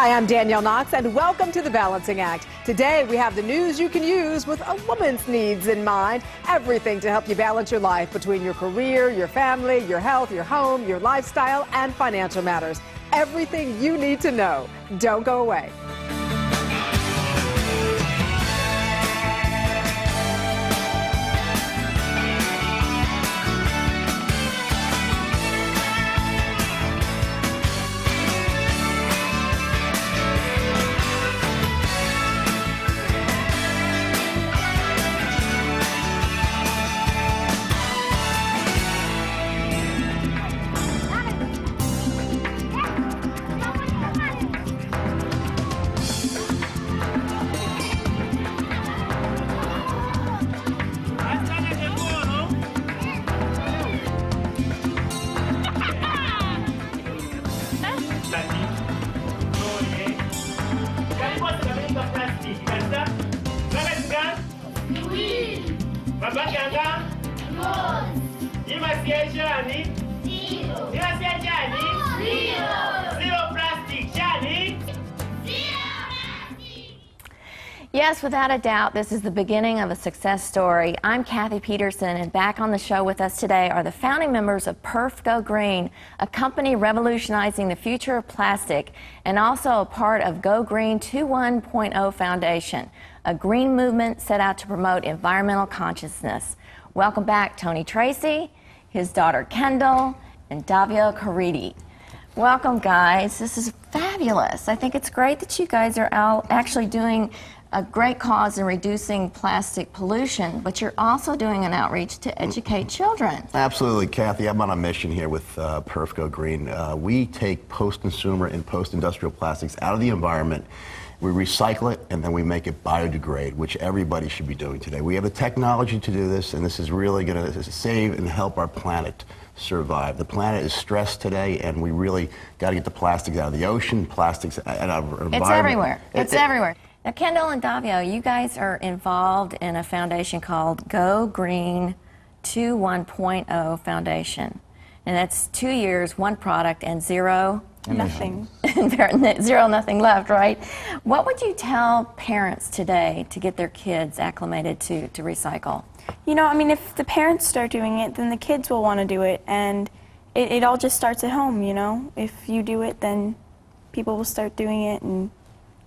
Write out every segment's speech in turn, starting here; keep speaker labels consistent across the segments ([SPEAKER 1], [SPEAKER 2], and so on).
[SPEAKER 1] Hi, I'm Danielle Knox, and welcome to The Balancing Act. Today, we have the news you can use with a woman's needs in mind. Everything to help you balance your life between your career, your family, your health, your home, your lifestyle, and financial matters. Everything you need to know. Don't go away.
[SPEAKER 2] Yes, without a doubt, this is the beginning of a success story. I'm Kathy Peterson, and back on the show with us today are the founding members of Perf Go Green, a company revolutionizing the future of plastic, and also a part of Go Green 2.1 Foundation, a green movement set out to promote environmental consciousness. Welcome back, Tony Tracy, his daughter Kendall, and Davia Caridi. Welcome, guys. This is fabulous. I think it's great that you guys are out actually doing a great cause in reducing plastic pollution, but you're also doing an outreach to educate children.
[SPEAKER 3] Absolutely, Kathy. I'm on a mission here with Perf Go Green. We take post-consumer and post-industrial plastics out of the environment. We recycle it, and then we make it biodegrade, which everybody should be doing today. We have the technology to do this, and this is really going to save and help our planet survive. The planet is stressed today, and we really got to get the plastics out of the ocean, plastics out of our environment.
[SPEAKER 2] It's everywhere. It's everywhere. Now, Kendall and Davia, you guys are involved in a foundation called Go Green 2.1 Foundation. And that's 2 years, one product, and zero
[SPEAKER 4] nothing.
[SPEAKER 2] Zero nothing left, right? What would you tell parents today to get their kids acclimated to recycle?
[SPEAKER 4] You know, I mean, if the parents start doing it, then the kids will want to do it. And it all just starts at home, you know? If you do it, then people will start doing it, and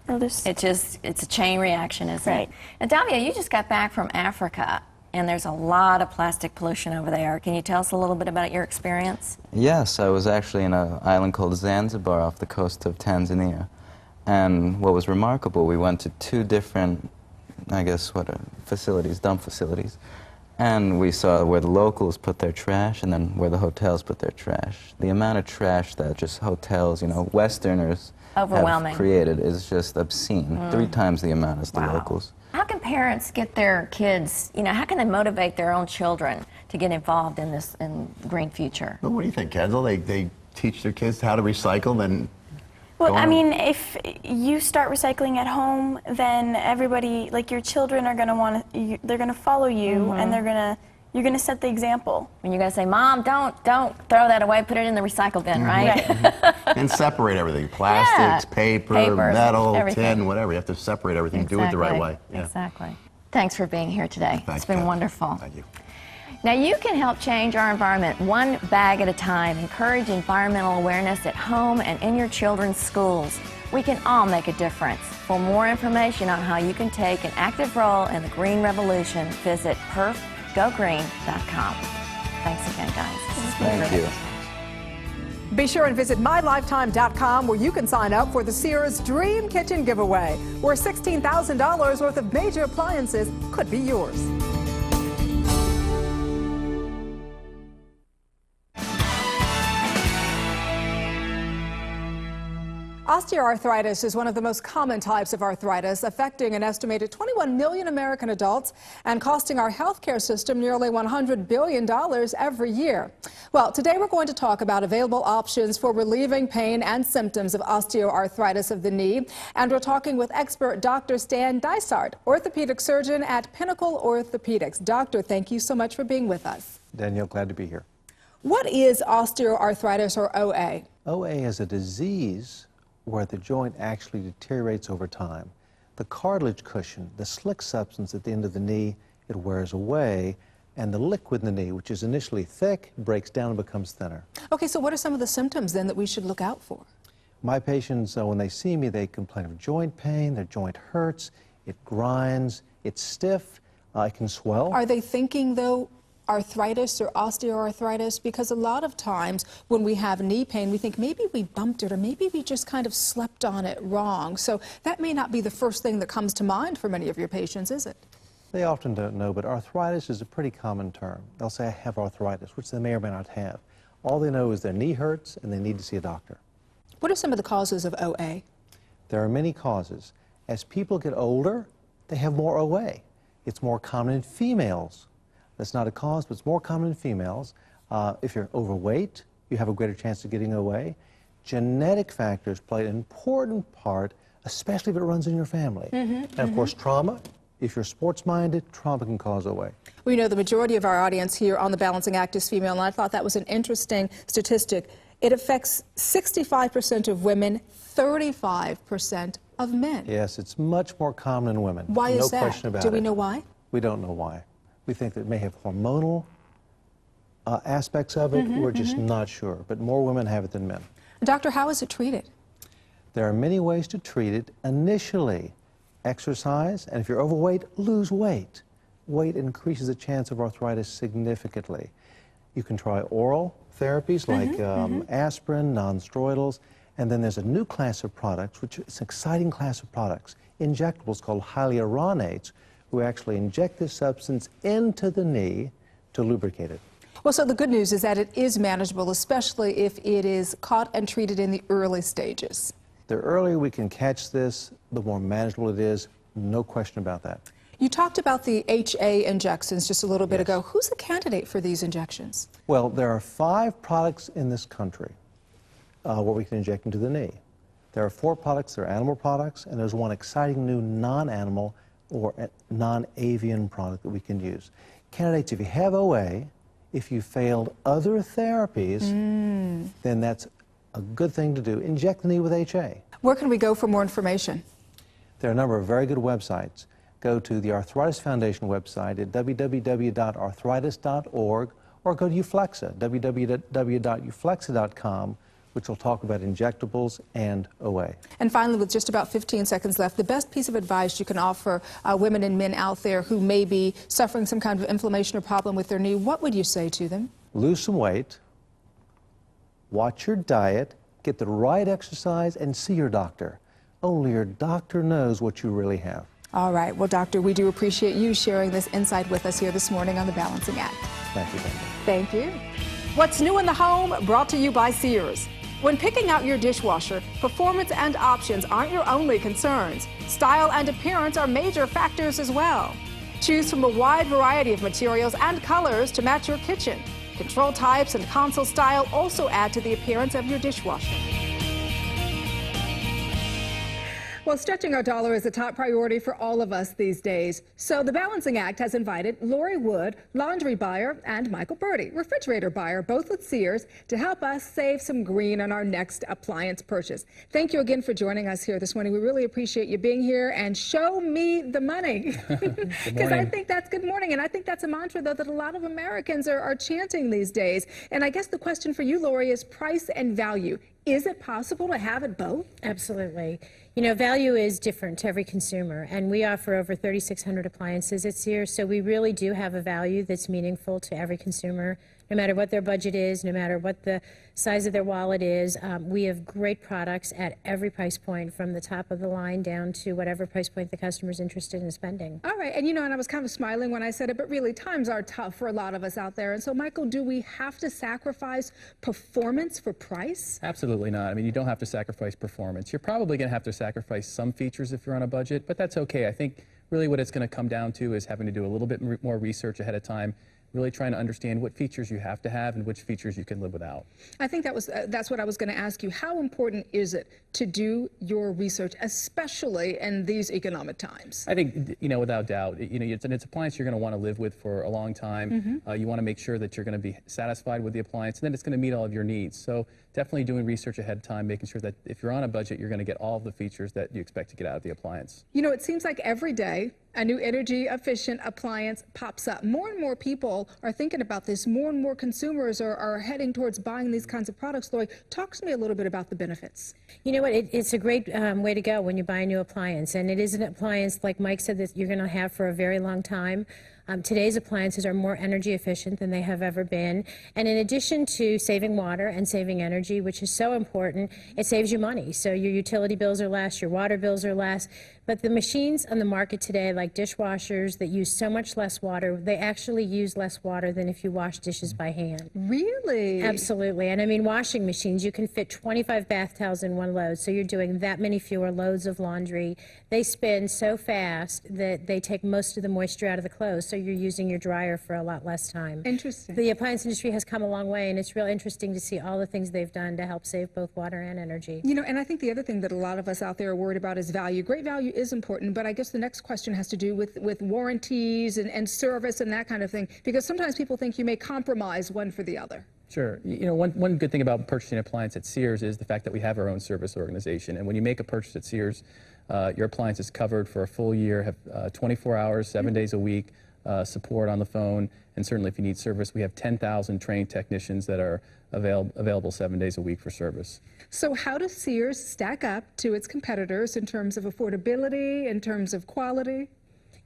[SPEAKER 2] it's a chain reaction, isn't
[SPEAKER 4] right.
[SPEAKER 2] it? And Davia, you just got back from Africa, and there's a lot of plastic pollution over there. Can you tell us a little bit about your experience?
[SPEAKER 5] Yes, I was actually in an island called Zanzibar off the coast of Tanzania. And what was remarkable, we went to two different, I guess, facilities, dump facilities. And we saw where the locals put their trash and then where the hotels put their trash. The amount of trash that just hotels, you know, Westerners have created is just obscene. 3 times the amount as the locals.
[SPEAKER 2] How can parents get their kids, you know, how can they motivate their own children to get involved in this green future?
[SPEAKER 3] Well, what do you think, Kendall? They teach their kids how to recycle, then
[SPEAKER 4] well, I mean, if you start recycling at home, then everybody, like your children are going to want to, they're going to follow you, and you're going to set the example.
[SPEAKER 2] And you're going to say, Mom, don't throw that away, put it in the recycle bin, right?
[SPEAKER 3] And separate everything, plastics, papers, metal, tin, whatever. You have to separate everything, do it the right way.
[SPEAKER 2] Yeah. Exactly. Thanks for being here today. It's been wonderful.
[SPEAKER 3] Thank you.
[SPEAKER 2] Now, you can help change our environment one bag at a time. Encourage environmental awareness at home and in your children's schools. We can all make a difference. For more information on how you can take an active role in the green revolution, visit perfgogreen.com. Thanks again, guys.
[SPEAKER 5] Thank you.
[SPEAKER 1] Be sure and visit mylifetime.com, where you can sign up for the Sears Dream Kitchen Giveaway, where $16,000 worth of major appliances could be yours. Osteoarthritis is one of the most common types of arthritis, affecting an estimated 21 million American adults and costing our healthcare system nearly $100 billion every year. Well, today we're going to talk about available options for relieving pain and symptoms of osteoarthritis of the knee. And we're talking with expert Dr. Stan Dysart, orthopedic surgeon at Pinnacle Orthopedics. Doctor, thank you so much for being with us.
[SPEAKER 6] Danielle, glad to be here.
[SPEAKER 1] What is osteoarthritis, or OA?
[SPEAKER 6] OA is a disease where the joint actually deteriorates over time. The cartilage cushion, the slick substance at the end of the knee, it wears away, and the liquid in the knee, which is initially thick, breaks down and becomes thinner.
[SPEAKER 1] Okay, so what are some of the symptoms then that we should look out for?
[SPEAKER 6] My patients, when they see me, they complain of joint pain, their joint hurts, it grinds, it's stiff, it can swell.
[SPEAKER 1] Are they thinking, though, arthritis or osteoarthritis? Because a lot of times when we have knee pain, we think maybe we bumped it or maybe we just kind of slept on it wrong. So that may not be the first thing that comes to mind for many of your patients, is it?
[SPEAKER 6] They often don't know, but arthritis is a pretty common term. They'll say, I have arthritis, which they may or may not have. All they know is their knee hurts and they need to see a doctor.
[SPEAKER 1] What are some of the causes of OA?
[SPEAKER 6] There are many causes. As people get older, they have more OA. It's more common in females. That's not a cause, but it's more common in females. If you're overweight, you have a greater chance of getting OA. Genetic factors play an important part, especially if it runs in your family. And of course, trauma. If you're sports-minded, trauma can cause OA.
[SPEAKER 1] We know the majority of our audience here on The Balancing Act is female, and I thought that was an interesting statistic. It affects 65% of women, 35% of men.
[SPEAKER 6] Yes, it's much more common in women.
[SPEAKER 1] Why is that?
[SPEAKER 6] No question about it.
[SPEAKER 1] Do we know why?
[SPEAKER 6] We don't know why. We think that it may have hormonal aspects of it. We're just not sure. But more women have it than men.
[SPEAKER 1] Doctor, how is it treated?
[SPEAKER 6] There are many ways to treat it. Initially, exercise, and if you're overweight, lose weight. Weight increases the chance of arthritis significantly. You can try oral therapies like aspirin, non-steroidals, and then there's a new class of products, which is an exciting class of products, injectables called hyaluronidates, who actually inject this substance into the knee to lubricate it.
[SPEAKER 1] Well, so the good news is that it is manageable, especially if it is caught and treated in the early stages.
[SPEAKER 6] The earlier we can catch this, the more manageable it is, no question about that.
[SPEAKER 1] You talked about the HA injections just a little bit
[SPEAKER 6] Yes.
[SPEAKER 1] ago. Who's the candidate for these injections?
[SPEAKER 6] Well, there are 5 products in this country where we can inject into the knee. There are 4 products, they're animal products, and there's one exciting new non-animal or non-avian product that we can use. Candidates, if you have OA, if you failed other therapies, then that's a good thing to do. Inject the knee with HA.
[SPEAKER 1] Where can we go for more information?
[SPEAKER 6] There are a number of very good websites. Go to the Arthritis Foundation website at www.arthritis.org or go to Euflexa, www.euflexa.com, which will talk about injectables and OA.
[SPEAKER 1] And finally, with just about 15 seconds left, the best piece of advice you can offer women and men out there who may be suffering some kind of inflammation or problem with their knee, what would you say to them?
[SPEAKER 6] Lose some weight, watch your diet, get the right exercise, and see your doctor. Only your doctor knows what you really have.
[SPEAKER 1] All right. Well, Doctor, we do appreciate you sharing this insight with us here this morning on The Balancing Act.
[SPEAKER 6] Thank you, Brenda.
[SPEAKER 1] Thank you. What's new in the home, brought to you by Sears. When picking out your dishwasher, performance and options aren't your only concerns. Style and appearance are major factors as well. Choose from a wide variety of materials and colors to match your kitchen. Control types and console style also add to the appearance of your dishwasher. Well, stretching our dollar is a top priority for all of us these days. So the Balancing Act has invited Lori Wood, laundry buyer, and Michael Birdie, refrigerator buyer, both with Sears, to help us save some green on our next appliance purchase. Thank you again for joining us here this morning. We really appreciate you being here, and show me the money. Because I think that's good morning, and I think that's a mantra, though, that a lot of Americans are chanting these days. And I guess the question for you, Lori, is price and value. Is it possible to have it both?
[SPEAKER 7] Absolutely. You know, value is different to every consumer, and we offer over 3,600 appliances at Sears, so we really do have a value that's meaningful to every consumer, no matter what their budget is, no matter what the size of their wallet is. We have great products at every price point, from the top of the line down to whatever price point the customer's interested in spending.
[SPEAKER 1] All right, and you know, and I was kind of smiling when I said it, but really times are tough for a lot of us out there. And so, Michael, do we have to sacrifice performance for price?
[SPEAKER 8] Absolutely not. I mean, you don't have to sacrifice performance. You're probably going to have to sacrifice some features if you're on a budget, but that's okay. I think really what it's going to come down to is having to do a little bit more research ahead of time, really trying to understand what features you have to have and which features you can live without.
[SPEAKER 1] I think that's what I was going to ask you. How important is it to do your research, especially in these economic times?
[SPEAKER 8] I think, without doubt, it's an appliance you're going to want to live with for a long time. You want to make sure that you're going to be satisfied with the appliance, and then it's going to meet all of your needs. So definitely doing research ahead of time, making sure that if you're on a budget, you're going to get all of the features that you expect to get out of the appliance.
[SPEAKER 1] It seems like every day a new energy efficient appliance pops up. More and more people are thinking about this. More and more consumers are heading towards buying these kinds of products. Lori, talk to me a little bit about the benefits.
[SPEAKER 7] You know what, it's a great way to go when you buy a new appliance, and it is an appliance, like Mike said, that you're going to have for a very long time. Today's appliances are more energy efficient than they have ever been, and in addition to saving water and saving energy, which is so important, it saves you money. So your utility bills are less, your water bills are less, but the machines on the market today, like dishwashers that use so much less water, they actually use less water than if you wash dishes by hand.
[SPEAKER 1] Really?
[SPEAKER 7] Absolutely. And I mean, washing machines, you can fit 25 bath towels in one load, so you're doing that many fewer loads of laundry. They spin so fast that they take most of the moisture out of the clothes, so you're using your dryer for a lot less time.
[SPEAKER 1] Interesting.
[SPEAKER 7] The appliance industry has come a long way, and it's real interesting to see all the things they've done to help save both water and energy.
[SPEAKER 1] And I think the other thing that a lot of us out there are worried about is value. Great value is important, but I guess the next question has to do with warranties and service and that kind of thing, because sometimes people think you may compromise one for the other.
[SPEAKER 8] Sure. One good thing about purchasing an appliance at Sears is the fact that we have our own service organization. And when you make a purchase at Sears, your appliance is covered for a full year, have 24 hours, 7 days a week, support on the phone. And certainly if you need service, we have 10,000 trained technicians that are available 7 days a week for service.
[SPEAKER 1] So how does Sears stack up to its competitors in terms of affordability, in terms of quality?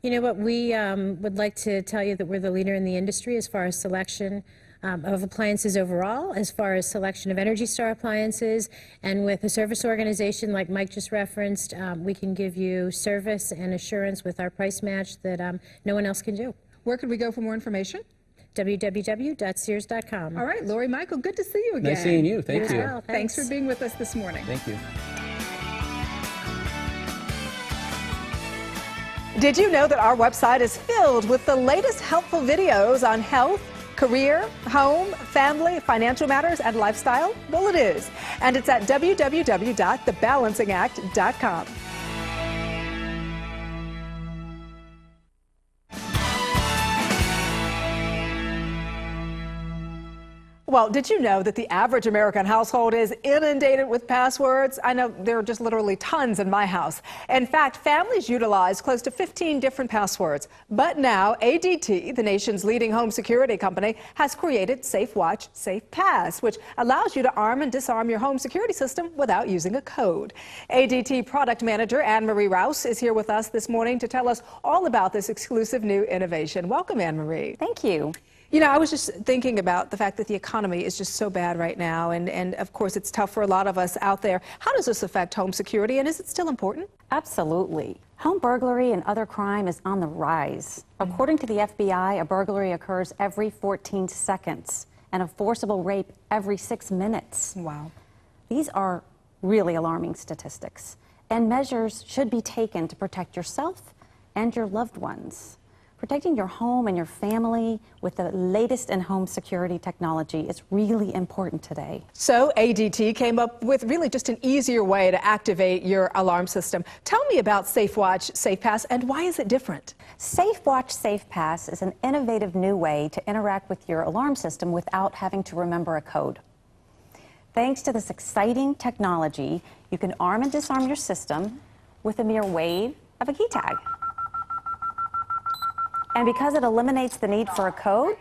[SPEAKER 7] You know what, we would like to tell you that we're the leader in the industry as far as selection of appliances overall, as far as selection of Energy Star appliances, and with a service organization like Mike just referenced, we can give you service and assurance with our price match that no one else can do.
[SPEAKER 1] Where could we go for more information?
[SPEAKER 7] www.sears.com.
[SPEAKER 1] All right, Lori, Michael, good to see you again.
[SPEAKER 8] Nice seeing you. Thank you.
[SPEAKER 7] Well,
[SPEAKER 1] Thanks for being with us this morning.
[SPEAKER 8] Thank you.
[SPEAKER 1] Did you know that our website is filled with the latest helpful videos on health, career, home, family, financial matters, and lifestyle? Well, it is. And it's at www.thebalancingact.com. Well, did you know that the average American household is inundated with passwords? I know there are just literally tons in my house. In fact, families utilize close to 15 different passwords. But now ADT, the nation's leading home security company, has created SafeWatch SafePass, which allows you to arm and disarm your home security system without using a code. ADT product manager Anne-Marie Rouse is here with us this morning to tell us all about this exclusive new innovation. Welcome, Anne-Marie.
[SPEAKER 9] Thank you.
[SPEAKER 1] I was just thinking about the fact that the economy is just so bad right now, and of course it's tough for a lot of us out there. How does this affect home security, and is it still important?
[SPEAKER 9] Absolutely. Home burglary and other crime is on the rise. According to the FBI, a burglary occurs every 14 seconds and a forcible rape every 6 minutes.
[SPEAKER 1] Wow.
[SPEAKER 9] These are really alarming statistics, and measures should be taken to protect yourself and your loved ones. Protecting your home and your family with the latest in home security technology is really important today.
[SPEAKER 1] So ADT came up with really just an easier way to activate your alarm system. Tell me about SafeWatch SafePass and why is it different?
[SPEAKER 9] SafeWatch SafePass is an innovative new way to interact with your alarm system without having to remember a code. Thanks to this exciting technology, you can arm and disarm your system with a mere wave of a key tag. And because it eliminates the need for a code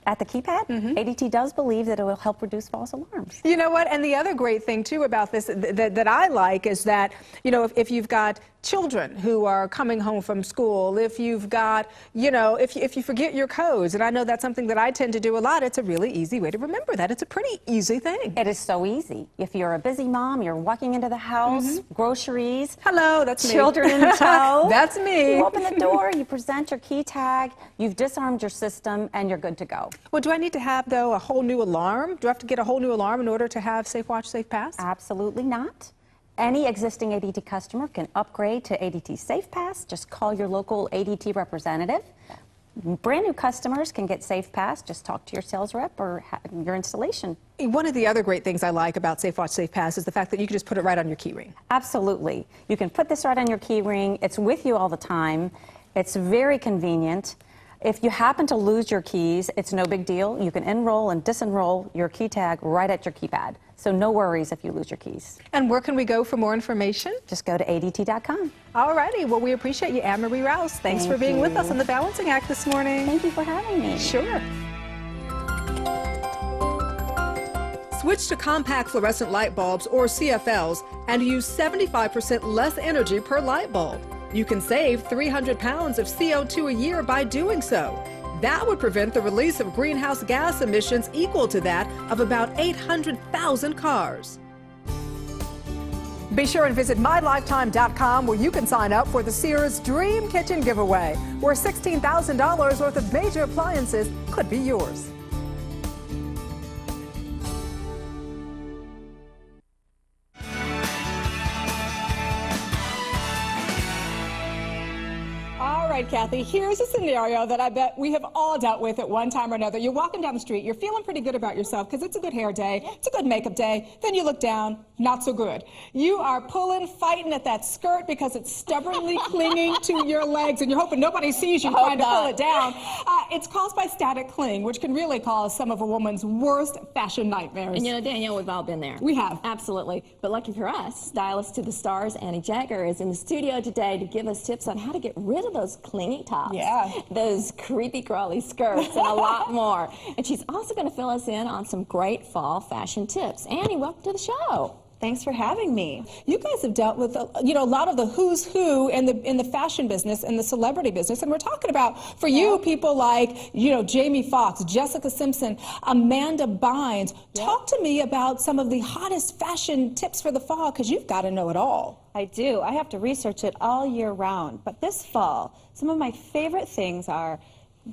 [SPEAKER 9] at the keypad, ADT does believe that it will help reduce false alarms.
[SPEAKER 1] You know what? And the other great thing, too, about this that I like is that, if you've got children who are coming home from school, if you've got, if you forget your codes, and I know that's something that I tend to do a lot, it's a really easy way to remember that. It's a pretty easy thing.
[SPEAKER 9] It is so easy. If you're a busy mom, you're walking into the house, groceries.
[SPEAKER 1] Hello, that's me.
[SPEAKER 9] Children in tow.
[SPEAKER 1] That's me.
[SPEAKER 9] You open the door, you present your key tag, you've disarmed your system, and you're good to go.
[SPEAKER 1] Well, do I need to have, though, a whole new alarm? Do I have to get a whole new alarm in order to have SafeWatch SafePass?
[SPEAKER 9] Absolutely not. Any existing ADT customer can upgrade to ADT SafePass. Just call your local ADT representative. Brand new customers can get SafePass. Just talk to your sales rep or your installation.
[SPEAKER 1] One of the other great things I like about SafeWatch SafePass is the fact that you can just put it right on your key ring.
[SPEAKER 9] Absolutely. You can put this right on your key ring. It's with you all the time. It's very convenient. If you happen to lose your keys, it's no big deal. You can enroll and disenroll your key tag right at your keypad. So no worries if you lose your keys.
[SPEAKER 1] And where can we go for more information?
[SPEAKER 9] Just go to ADT.com.
[SPEAKER 1] All righty. Well, we appreciate you, Anne-Marie Rouse. Thanks for being with us on The Balancing Act this morning.
[SPEAKER 9] Thank you for having me.
[SPEAKER 1] Sure. Switch to compact fluorescent light bulbs, or CFLs, and use 75% less energy per light bulb. You can save 300 pounds of CO2 a year by doing so. That would prevent the release of greenhouse gas emissions equal to that of about 800,000 cars. Be sure and visit MyLifetime.com, where you can sign up for the Sears Dream Kitchen Giveaway, where $16,000 worth of major appliances could be yours. All right, Kathy, here's a scenario that I bet we have all dealt with at one time or another. You're walking down the street, you're feeling pretty good about yourself because it's a good hair day, it's a good makeup day, then you look down, not so good. You are fighting at that skirt because it's stubbornly clinging to your legs, and you're hoping nobody sees you trying to pull it down. It's caused by static cling, which can really cause some of a woman's worst fashion nightmares.
[SPEAKER 2] And you know, Danielle, we've all been there.
[SPEAKER 1] We have.
[SPEAKER 2] Absolutely. But lucky for us, stylist to the stars, Annie Jagger, is in the studio today to give us tips on how to get rid of those clingy tops, those creepy crawly skirts, and a lot more. And she's also going to fill us in on some great fall fashion tips. Annie, welcome to the show.
[SPEAKER 10] Thanks for having me.
[SPEAKER 1] You guys have dealt with, a lot of the who's who in the fashion business and the celebrity business, and we're talking about, for you, people like, Jamie Foxx, Jessica Simpson, Amanda Bynes. Talk to me about some of the hottest fashion tips for the fall, because you've got to know it all.
[SPEAKER 10] I do. I have to research it all year round. But this fall, some of my favorite things are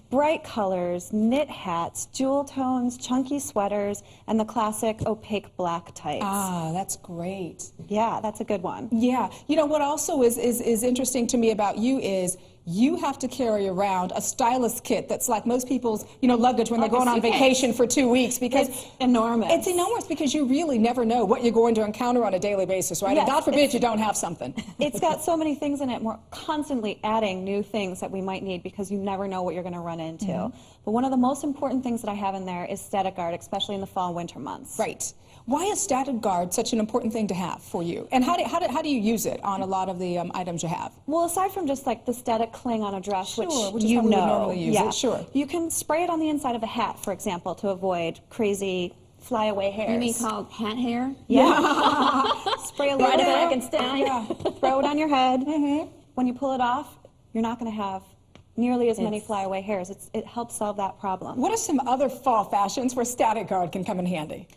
[SPEAKER 10] bright colors, knit hats, jewel tones, chunky sweaters, and the classic opaque black tights.
[SPEAKER 1] Ah, that's great.
[SPEAKER 10] Yeah, that's a good one.
[SPEAKER 1] Yeah. What also is interesting to me about you is you have to carry around a stylist kit that's like most people's, luggage when they're going on vacation for 2 weeks, because
[SPEAKER 10] it's enormous.
[SPEAKER 1] It's enormous because you really never know what you're going to encounter on a daily basis, right?
[SPEAKER 10] Yes,
[SPEAKER 1] and God forbid you don't have something.
[SPEAKER 10] It's got so many things in it. We're constantly adding new things that we might need because you never know what you're going to run into. But one of the most important things that I have in there is static guard, especially in the fall and winter months.
[SPEAKER 1] Right. Why is static guard such an important thing to have for you? And how do you use it on a lot of the items you have?
[SPEAKER 10] Well, aside from just like the static cling on a dress,
[SPEAKER 1] which
[SPEAKER 10] is how
[SPEAKER 1] we would normally use it, sure.
[SPEAKER 10] You can spray it on the inside of a hat, for example, to avoid crazy flyaway hairs.
[SPEAKER 2] You mean called hat hair?
[SPEAKER 10] Yeah. Spray a little
[SPEAKER 2] Right
[SPEAKER 10] bit.
[SPEAKER 2] back and down.
[SPEAKER 10] Yeah. Throw it on your head. When you pull it off, you're not going to have nearly as many flyaway hairs. It helps solve that problem.
[SPEAKER 1] What are some other fall fashions where static guard can come in handy?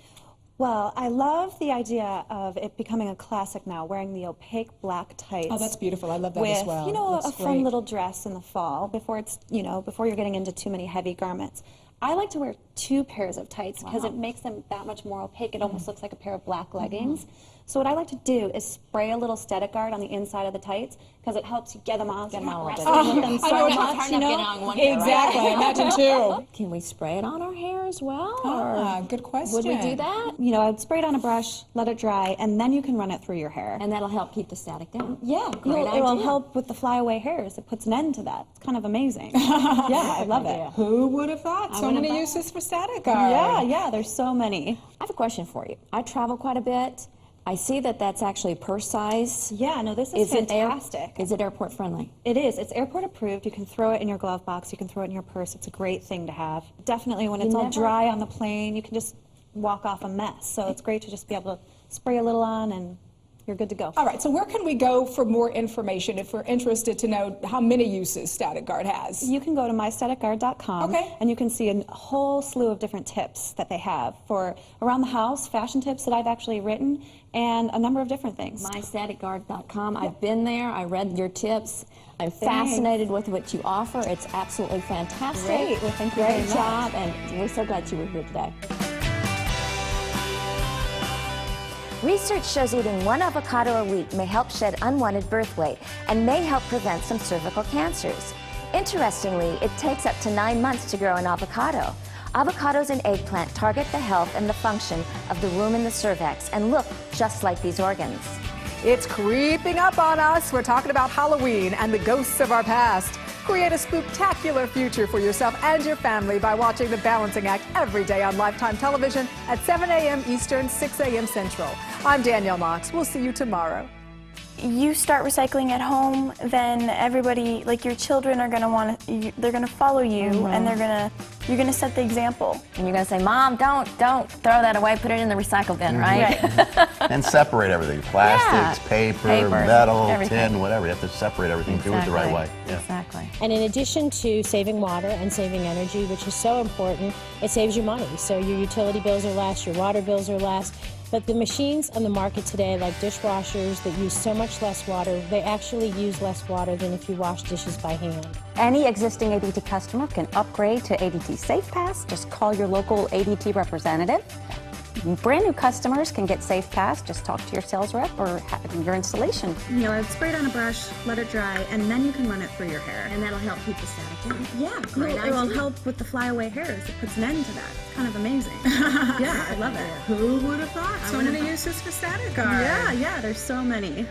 [SPEAKER 10] Well, I love the idea of it becoming a classic now, wearing the opaque black tights.
[SPEAKER 1] Oh, that's beautiful. I love that
[SPEAKER 10] with,
[SPEAKER 1] as well.
[SPEAKER 10] A fun little dress in the fall before it's, before you're getting into too many heavy garments. I like to wear 2 pairs of tights because it makes them that much more opaque. It almost looks like a pair of black leggings. So what I like to do is spray a little static guard on the inside of the tights because it helps you get them on. So you're not wrestling with them so much,
[SPEAKER 1] Exactly. I imagine too.
[SPEAKER 2] Can we spray it on our hair as well?
[SPEAKER 1] Good question.
[SPEAKER 2] Would we do that?
[SPEAKER 10] I'd spray it on a brush, let it dry, and then you can run it through your hair.
[SPEAKER 2] And that'll help keep the static down.
[SPEAKER 10] Yeah,
[SPEAKER 2] Great idea.
[SPEAKER 10] It'll help with the flyaway hairs. It puts an end to that. It's kind of amazing. Yeah, I love it.
[SPEAKER 1] Who would have thought? So many uses for static guard.
[SPEAKER 10] Yeah, there's so many.
[SPEAKER 2] I have a question for you. I travel quite a bit. I see that that's actually purse size.
[SPEAKER 10] Yeah, no, this is fantastic.
[SPEAKER 2] Is it airport friendly?
[SPEAKER 10] It is. It's airport approved. You can throw it in your glove box. You can throw it in your purse. It's a great thing to have. Definitely when it's all dry on the plane, you can just walk off a mess. So it's great to just be able to spray a little on and you're good to go.
[SPEAKER 1] All right, so where can we go for more information if we're interested to know how many uses Static Guard has?
[SPEAKER 10] You can go to mystaticguard.com and you can see a whole slew of different tips that they have for around the house, fashion tips that I've actually written, and a number of different things.
[SPEAKER 2] mystaticguard.com. I've been there. I read your tips. I'm fascinated with what you offer. It's absolutely fantastic.
[SPEAKER 10] Great. Well, thank you very much.
[SPEAKER 2] Great job, and we're so glad you were here today.
[SPEAKER 11] Research shows eating 1 avocado a week may help shed unwanted birth weight and may help prevent some cervical cancers. Interestingly, it takes up to 9 months to grow an avocado. Avocados and eggplant target the health and the function of the womb and the cervix and look just like these organs.
[SPEAKER 1] It's creeping up on us. We're talking about Halloween and the ghosts of our past. Create a spooktacular future for yourself and your family by watching The Balancing Act every day on Lifetime Television at 7 a.m. Eastern, 6 a.m. Central. I'm Danielle Knox. We'll see you tomorrow.
[SPEAKER 4] You start recycling at home, then everybody, like your children are gonna they're gonna follow you, and you're gonna set the example.
[SPEAKER 2] And you're going to say, Mom, don't throw that away, put it in the recycle bin, right?
[SPEAKER 3] And separate everything. Plastics, paper, metal, tin, whatever. You have to separate everything. Do it the right way. Yeah.
[SPEAKER 2] Exactly.
[SPEAKER 7] And in addition to saving water and saving energy, which is so important, it saves you money. So your utility bills are less, your water bills are less. But the machines on the market today, like dishwashers that use so much less water, they actually use less water than if you wash dishes by hand.
[SPEAKER 9] Any existing ADT customer can upgrade to ADT SafePass. Just call your local ADT representative. Brand new customers can get SafePass. Just talk to your sales rep or your installation.
[SPEAKER 12] You know, spray it on a brush, let it dry, and then you can run it through your hair. And that'll help keep the static in. Yeah, it will help with the flyaway hairs. It puts an end to that. It's kind of amazing. Yeah, I love it. Who would have thought? So many uses for static are. Yeah, there's so many.